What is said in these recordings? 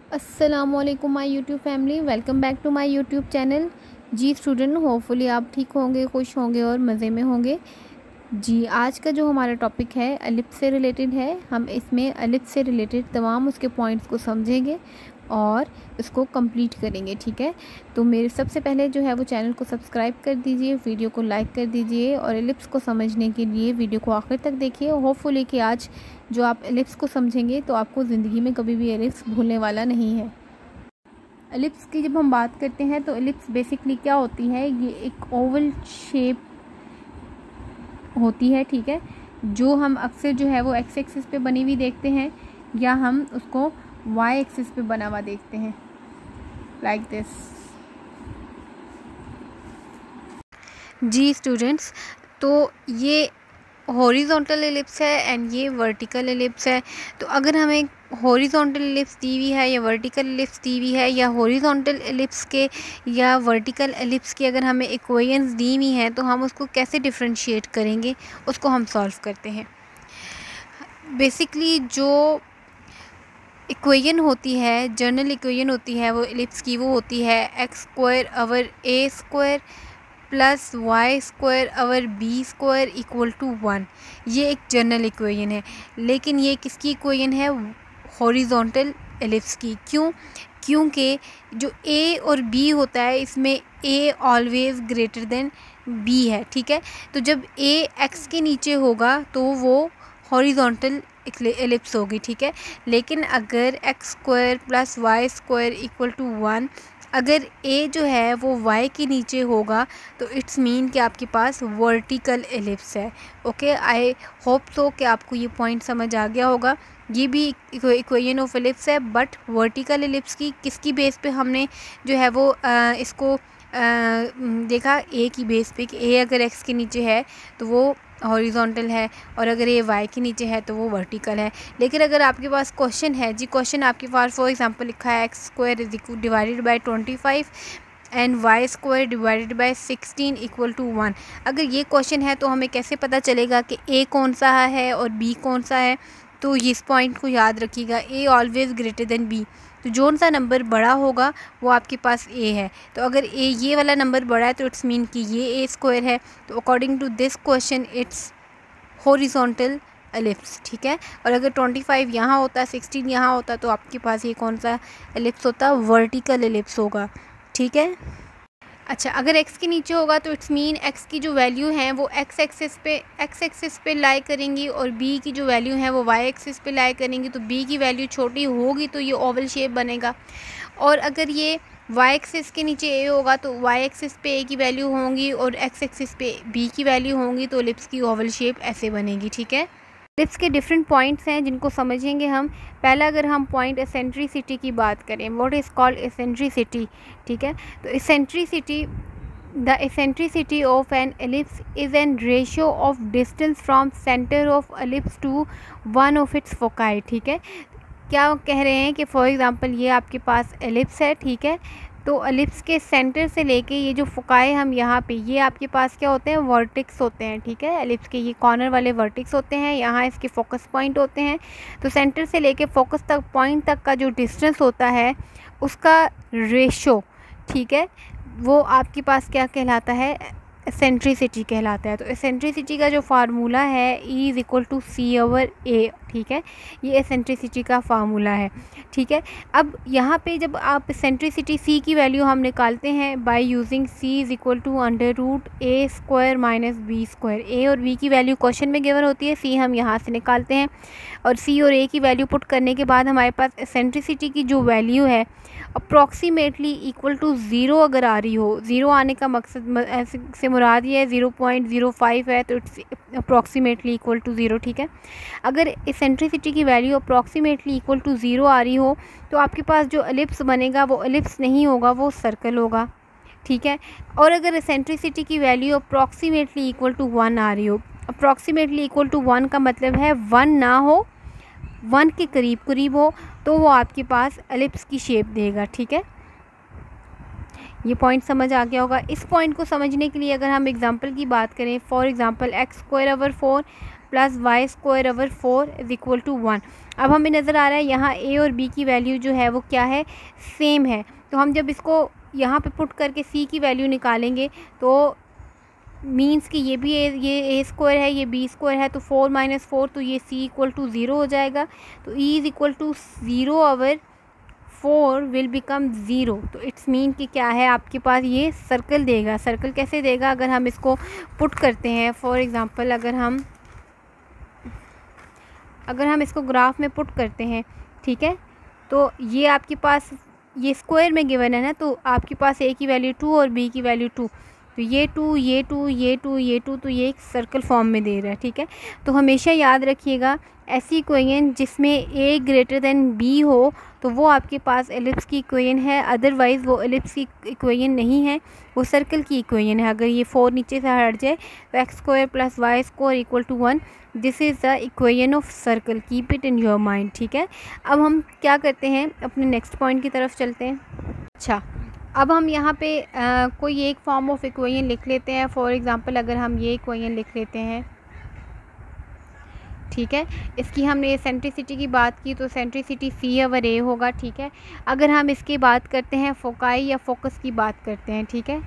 अस्सलामुअलैकुम my YouTube family, welcome back to my YouTube channel. जी student, hopefully आप ठीक होंगे, खुश होंगे और मज़े में होंगे। जी, आज का जो हमारा टॉपिक है एलिप्स से रिलेटेड है। हम इसमें एलिप्स से रिलेटेड तमाम उसके पॉइंट्स को समझेंगे और इसको कंप्लीट करेंगे, ठीक है। तो मेरे सबसे पहले जो है वो चैनल को सब्सक्राइब कर दीजिए, वीडियो को लाइक कर दीजिए और एलिप्स को समझने के लिए वीडियो को आखिर तक देखिए। होपफुली कि आज जो आप एलिप्स को समझेंगे तो आपको ज़िंदगी में कभी भी एलिप्स भूलने वाला नहीं है। एलिप्स की जब हम बात करते हैं तो एलिप्स बेसिकली क्या होती है, ये एक ओवल शेप होती है, ठीक है, जो हम अक्सर जो है वो एक्स एक्सिस पे बनी हुई देखते हैं या हम उसको वाई एक्सिस पे बना हुआ देखते हैं, लाइक दिस। जी स्टूडेंट्स, तो ये हॉरिजॉन्टल एलिप्स है एंड ये वर्टिकल एलिप्स है। तो अगर हमें हॉरिजॉन्टल एलिप्स दी हुई है या वर्टिकल एलिप्स दी हुई है, या हॉरिजॉन्टल एलिप्स के या वर्टिकल एलिप्स की अगर हमें इक्वेशंस दी हुई हैं तो हम उसको कैसे डिफरेंशिएट करेंगे, उसको हम सॉल्व करते हैं। बेसिकली जो इक्वेशन होती है, जनरल इक्वेशन होती है वो एलिप्स की, वो होती है x square over a square plus y square over b square equal to 1। ये एक जनरल इक्वेशन है, लेकिन ये किसकी इक्वेशन है? हॉरिजॉन्टल एलिप्स की। क्योंकि जो ए और बी होता है इसमें a always greater than B है, ठीक है। तो जब ए एक्स के नीचे होगा तो वो हॉरिजॉन्टल एलिप्स होगी, ठीक है। लेकिन अगर x square plus y square equal to 1, अगर ए जो है वो y के नीचे होगा तो इट्स मीन कि आपके पास वर्टिकल एलिप्स है। ओके, आई होप सो कि आपको ये पॉइंट समझ आ गया होगा। ये भी इक्वेशन ऑफ एलिप्स है, बट वर्टिकल एलिप्स की किसकी बेस पे हमने जो है वो इसको देखा, ए की बेस पे, कि ए अगर x के नीचे है तो वो हॉरिजॉन्टल है और अगर ये y के नीचे है तो वो वर्टिकल है। लेकिन अगर आपके पास क्वेश्चन है जी, क्वेश्चन आपके पास फॉर एग्जांपल लिखा है x square divided by 25 and y square divided by 16 equal to 1। अगर ये क्वेश्चन है तो हमें कैसे पता चलेगा कि ए कौन सा है और बी कौन सा है? तो इस पॉइंट को याद रखिएगा, a always greater than B. तो जोन सा नंबर बड़ा होगा वो आपके पास ए है। तो अगर ए ये वाला नंबर बड़ा है तो इट्स मीन कि ये ए स्क्वायर है। तो according to this question it's horizontal ellipse, ठीक है। और अगर 25 यहाँ होता, 16 यहाँ होता, तो आपके पास ये कौन सा एलिप्स होता? वर्टिकल एलिप्स होगा, ठीक है। अच्छा, अगर x के नीचे होगा तो इट्स मीन x की जो वैल्यू है वो x एक्सिस पे लाई करेंगी और b की जो वैल्यू है वो y एक्सिस पे लाई करेंगी। तो b की वैल्यू छोटी होगी तो ये ओवल शेप बनेगा, और अगर ये y एक्सिस के नीचे a होगा तो y एक्सिस पे a की वैल्यू होंगी और x एक्सिस पे b की वैल्यू होंगी। तो एलिप्स की ओवल शेप ऐसे बनेगी, ठीक है। एलिप्स के डिफरेंट पॉइंट्स हैं जिनको समझेंगे हम। पहला अगर हम पॉइंट एसेंट्रिसिटी की बात करें, व्हाट इज़ कॉल्ड एसेंट्रिसिटी, ठीक है। तो eccentricity, the eccentricity of an ellipse is an ratio of distance from centre of ellipse to one of its foci, ठीक है। क्या कह रहे हैं कि फॉर एग्जांपल ये आपके पास एलिप्स है, ठीक है। तो एलिप्स के सेंटर से लेके ये जो फोकाई हम यहाँ पे, ये आपके पास क्या होते हैं? वर्टिक्स होते हैं, ठीक है। एलिप्स के ये कॉर्नर वाले वर्टिक्स होते हैं, यहाँ इसके फोकस पॉइंट होते हैं। तो सेंटर से लेके फोकस तक पॉइंट तक का जो डिस्टेंस होता है उसका रेशो, ठीक है, वो आपके पास क्या कहलाता है? एसेंट्रिसिटी कहलाता है। तो एसेंट्रिसिटी का जो फार्मूला है E is equal to C over A, ठीक है। ये एसेंट्रिसिटी का फार्मूला है, ठीक है। अब यहाँ पे जब आप एसेंट्रिसिटी C की वैल्यू हम निकालते हैं by using C is equal to under root A square minus B square. A और B की वैल्यू क्वेश्चन में गिवन होती है, C हम यहाँ से निकालते हैं और C और A की वैल्यू पुट करने के बाद हमारे पास एसेंट्रिसिटी की जो वैल्यू है अप्रॉक्सीमेटली इक्वल टू 0 अगर आ रही हो, 0 आने का मकसद से मुराद ये है 0.05 है, तो इट्स अप्रॉक्सीमेटली इक्वल टू 0, ठीक है। अगर एसेंट्रिसिटी की वैल्यू अप्रॉक्सीमेटली इक्वल टू 0 आ रही हो तो आपके पास जो एलिप्स बनेगा वो एलिप्स नहीं होगा, वो सर्कल होगा, ठीक है। और अगर एसेंट्रिसिटी की वैल्यू अप्रॉक्सीमेटली इक्वल टू 1 आ रही हो, अप्रॉक्सीमेटली इक्वल टू 1 का मतलब है 1 ना हो, 1 के करीब करीब हो, तो वो आपके पास एलिप्स की शेप देगा, ठीक है। ये पॉइंट समझ आ गया होगा। इस पॉइंट को समझने के लिए अगर हम एग्जांपल की बात करें, for example x square over 4 plus y square over 4 is equal to 1। अब हमें नज़र आ रहा है यहाँ ए और बी की वैल्यू जो है वो क्या है, सेम है। तो हम जब इसको यहाँ पे पुट करके सी की वैल्यू निकालेंगे तो मीन्स कि ये भी ये ए स्क्वायर है, ये बी स्क्वायर है, तो 4 माइनस 4, तो ये सी इक्वल टू 0 हो जाएगा। तो e is equal to 0 over 4 will become 0। तो इट्स मीन कि क्या है, आपके पास ये सर्कल देगा। सर्कल कैसे देगा, अगर हम इसको पुट करते हैं, फॉर एग्ज़ाम्पल अगर हम इसको ग्राफ में पुट करते हैं, ठीक है, तो ये आपके पास ये स्क्वायर में गिवन है ना, तो आपके पास ए की वैल्यू 2 और बी की वैल्यू 2, तो ये 2 ये 2 ये 2 ये 2, तो ये एक सर्कल फॉर्म में दे रहा है, ठीक है। तो हमेशा याद रखिएगा ऐसी इक्वेशन जिसमें ए ग्रेटर देन बी हो तो वो आपके पास एलिप्स की इक्वेशन है, अदरवाइज़ वो एलिप्स की इक्वेशन नहीं है, वो सर्कल की इक्वेशन है। अगर ये 4 नीचे से हट जाए तो x square plus y square equal to 1, this is the equation of circle, keep it in your mind, ठीक है। अब हम क्या करते हैं, अपने नेक्स्ट पॉइंट की तरफ चलते हैं। अच्छा, अब हम यहाँ पे कोई एक फॉर्म ऑफ इक्वेशन लिख लेते हैं। फॉर एग्ज़ाम्पल अगर हम ये इक्वेशन लिख लेते हैं, ठीक है, इसकी हमने सेंट्रिसिटी की बात की तो सेंट्रिसिटी सी ओवर ए होगा, ठीक है। अगर हम इसकी बात करते हैं फोकाई या फोकस की बात करते हैं, ठीक है,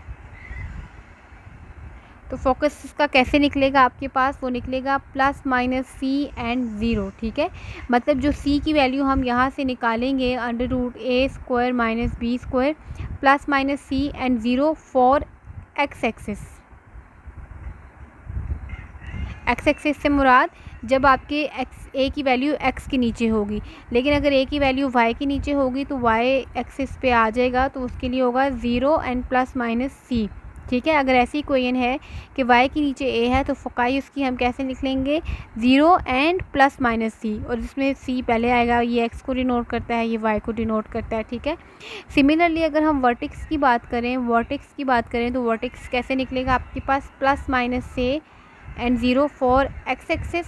तो फोकस इसका कैसे निकलेगा आपके पास, वो निकलेगा प्लस माइनस सी एंड 0, ठीक है। मतलब जो सी की वैल्यू हम यहाँ से निकालेंगे under root a square minus b square plus minus c and 0 for x axis. X axis से मुराद जब आपके एक्स ए की वैल्यू एक्स के नीचे होगी, लेकिन अगर ए की वैल्यू वाई के नीचे होगी तो वाई एक्सिस पे आ जाएगा, तो उसके लिए होगा 0 एंड प्लस माइनस सी, ठीक है। अगर ऐसी इक्वेशन है कि y के नीचे a है तो फोकाई उसकी हम कैसे लिख लेंगे, 0 एंड प्लस माइनस सी, और जिसमें c पहले आएगा, ये x को डिनोट करता है, ये y को डिनोट करता है, ठीक है। सिमिलरली अगर हम वर्टेक्स की बात करें तो वर्टेक्स कैसे निकलेगा आपके पास, प्लस माइनस से एंड 0 फॉर x एक्सिस,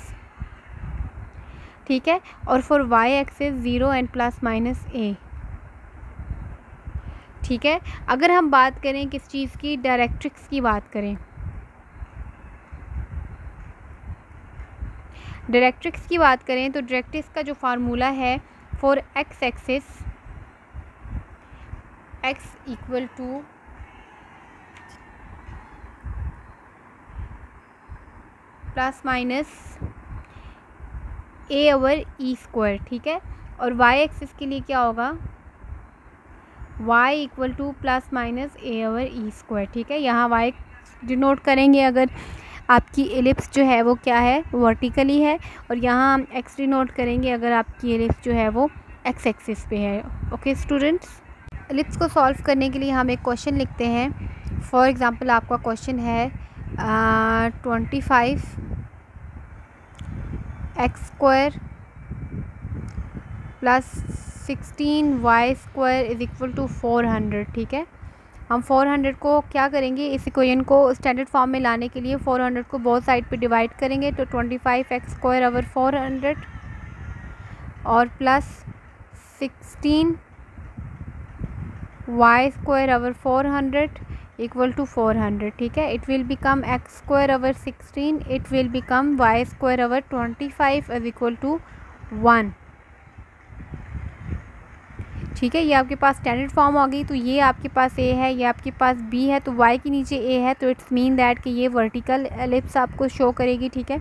ठीक है, और for y axis 0 and plus minus a, ठीक है। अगर हम बात करें किस चीज़ की, डायरेक्ट्रिक्स की बात करें, डायरेक्ट्रिक्स की बात करें तो डायरेक्ट्रिक्स का जो फार्मूला है for x axis, x equal to plus minus a over e square, ठीक है, और वाई एक्सिस के लिए क्या होगा, y equal to plus minus a over e square, ठीक है। यहाँ y डिनोट करेंगे अगर आपकी एलिप्स जो है वो क्या है, वर्टिकली है, और यहाँ हम x डिनोट करेंगे अगर आपकी एलिप्स जो है वो x एक्सिस पे है। ओके स्टूडेंट्स, एलिप्स को सॉल्व करने के लिए हम एक क्वेश्चन लिखते हैं। फॉर एग्ज़ाम्पल आपका क्वेश्चन है 25 x square plus 16 y square is equal to 400, ठीक है। हम 400 को क्या करेंगे, इस इक्वेशन को स्टैंडर्ड फॉर्म में लाने के लिए 400 को बोथ साइड पे डिवाइड करेंगे, तो 25 एक्स स्क्वायर ओवर 400 और plus 16 y square over 400 equal to 400, ठीक है। It will become x square over 16, it will become y square over 25 is equal to 1, ठीक है। ये आपके पास स्टैंडर्ड फॉर्म आ गई। तो ये आपके पास ए है, ये आपके पास बी है, तो वाई के नीचे ए है, तो इट्स मीन दैट कि ये वर्टिकल एलिप्स आपको शो करेगी, ठीक है।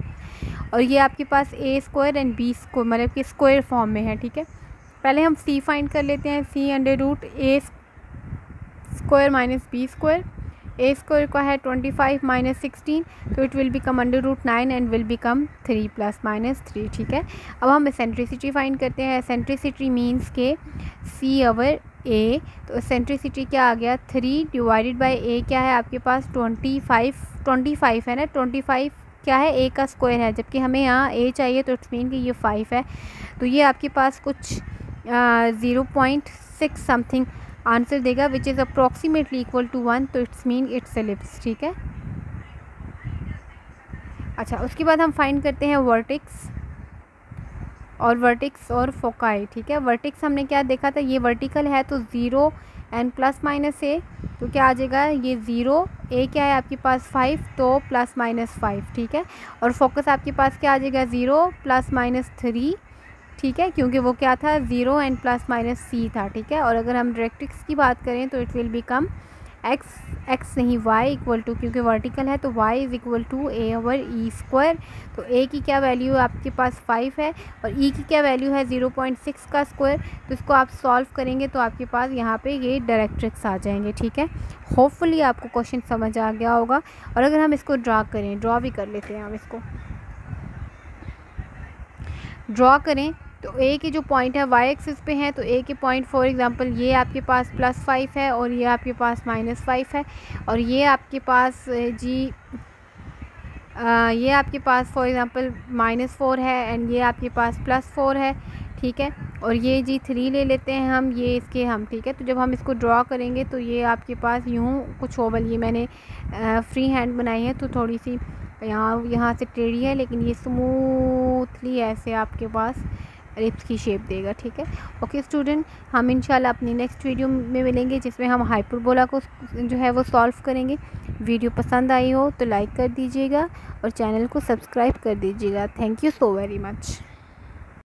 और ये आपके पास ए स्क्वायर एंड बी स्क्वायर मतलब कि स्क्वायर फॉर्म में है, ठीक है। पहले हम सी फाइंड कर लेते हैं, c under root a square minus b square, a square का है 25 माइनस 16, तो it will become under root 9 and will become 3 plus minus 3, ठीक है। अब हम एसेंट्रिसिटी फाइंड करते हैं। एसेंट्रिसिटी मीन्स के सी ओवर ए, तो एसेंट्रिसिटी क्या आ गया, 3 डिवाइडेड बाय ए क्या है आपके पास 25 है ना, 25 क्या है, ए का स्क्वायर है, जबकि हमें यहाँ ए चाहिए, तो इट्स मीन कि ये 5 है, तो ये आपके पास कुछ 0.6 समथिंग आंसर देगा, which is approximately equal to 1, तो इट्स मीन इट्स एलिप्स, ठीक है। अच्छा, उसके बाद हम फाइंड करते हैं वर्टेक्स, और वर्टिक्स और फोकाई, ठीक है। वर्टिक्स हमने क्या देखा था, ये वर्टिकल है तो 0 एंड प्लस माइनस ए, तो क्या आ जाएगा ये 0, ए क्या है आपके पास 5 तो प्लस माइनस 5, ठीक है। और फोकस आपके पास क्या आ जाएगा 0 प्लस माइनस 3, ठीक है, क्योंकि वो क्या था 0 एंड प्लस माइनस सी था, ठीक है। और अगर हम डायरेक्ट्रिक्स की बात करें तो इट विल बिकम एक्स नहीं y इक्वल टू, क्योंकि वर्टिकल है तो y is equal to a over e square. तो a की क्या वैल्यू आपके पास 5 है और e की क्या वैल्यू है 0.6 का स्क्वायर। तो इसको आप सॉल्व करेंगे तो आपके पास यहाँ पे ये डायरेक्ट्रिक्स आ जाएंगे, ठीक है। होपफुली आपको क्वेश्चन समझ आ गया होगा। और अगर हम इसको ड्रा भी कर लेते हैं, हम इसको ड्रॉ करें तो a के जो पॉइंट है y एक्सिस पे हैं, तो a के पॉइंट फॉर एग्जांपल ये आपके पास +5 है और ये आपके पास -5 है और ये आपके पास ये आपके पास फॉर एग्जांपल -4 है एंड ये आपके पास +4 है, ठीक है। और ये जी 3 ले लेते हैं हम, ये इसके हम, ठीक है। तो जब हम इसको ड्रॉ करेंगे तो ये आपके पास यूँ कुछ ओवल, ये मैंने फ्री हैंड बनाई है तो थोड़ी सी यहाँ से टेढ़ी है, लेकिन ये स्मूथली ऐसे आपके पास एलिप्स की शेप देगा, ठीक है। ओके स्टूडेंट, हम इंशाल्लाह अपनी नेक्स्ट वीडियो में मिलेंगे जिसमें हम हाइपरबोला को जो है वो सॉल्व करेंगे। वीडियो पसंद आई हो तो लाइक कर दीजिएगा और चैनल को सब्सक्राइब कर दीजिएगा। Thank you so very much.